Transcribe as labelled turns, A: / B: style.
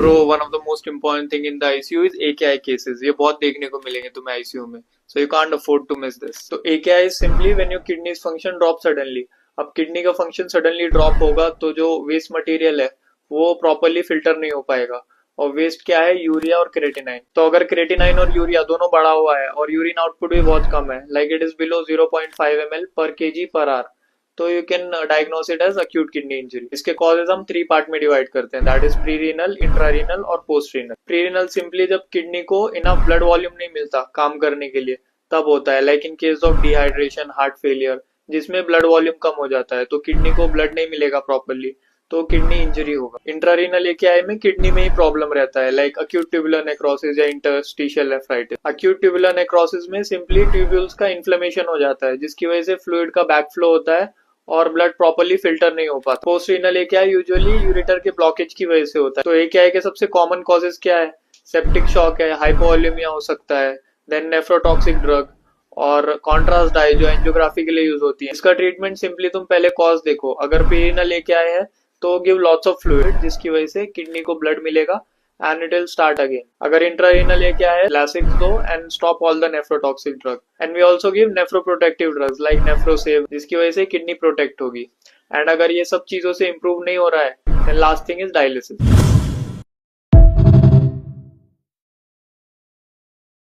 A: Bro, one of the most important thing in the ICU is AKI cases. ये बहुत देखने को मिलेंगे तुम्हें आईसीयू में, so you can't afford to miss this. तो AKI is simply when your kidneys function drop suddenly. अब kidney का फंक्शन सडनली ड्रॉप होगा तो जो वेस्ट मटेरियल है वो प्रॉपरली फिल्टर नहीं हो पाएगा। और वेस्ट क्या है? यूरिया और क्रेटिनाइन। तो अगर क्रेटिनाइन और यूरिया दोनों बढ़ा हुआ है और यूरिन आउटपुट भी बहुत कम है, like it is below 0.5 ml per KG per hour, तो you can diagnose it as acute kidney injury. इसके कॉजेज हम 3 पार्ट में डिवाइड करते हैं, that is pre renal, intrarenal और post renal. Pre renal simply जब किडनी को enough blood volume नहीं मिलता काम करने के लिए तब होता है, like in case of dehydration, heart failure, जिसमें ब्लड वॉल्यूम कम हो जाता है तो किडनी को ब्लड नहीं मिलेगा प्रॉपरली, तो किडनी इंजरी होगा। इंट्रारीनल एकेआई में किडनी में ही प्रॉब्लम रहता है, लाइक अक्यूट ट्यूबुलर नेक्रोसिस या interstitial nephritis. Acute tubular necrosis में सिंपली ट्यूब्यूल्स का इन्फ्लेमेशन हो जाता है जिसकी वजह से फ्लूइड का बैकफ्लो होता है और ब्लड प्रॉपर्ली फिल्टर नहीं हो पाता। पोस्ट रीनल एकेआई यूजुअली यूरेटर के ब्लॉकेज की वजह से होता है। तो एकेआई के सबसे कॉमन कॉजेज क्या है? सेप्टिक शॉक है, हाइपोवॉल्यूमिया हो सकता है, देन नेफ्रोटॉक्सिक ड्रग और कॉन्ट्रास्ट डाई जो एंजियोग्राफी के लिए यूज होती है। इसका ट्रीटमेंट सिंपली तुम पहले कॉज देखो। अगर पेरिनल एकेआई है तो गिव लॉट्स ऑफ फ्लूइड जिसकी वजह से किडनी को ब्लड मिलेगा and it will start again. अगर इंट्रारीनल ये क्या है, Lasix दो and stop all the nephrotoxic drug. And we also give nephroprotective drugs like Nephrosafe जिसकी वजह से किडनी प्रोटेक्ट होगी। एंड अगर ये सब चीजों से इम्प्रूव नहीं हो रहा है then last thing is dialysis.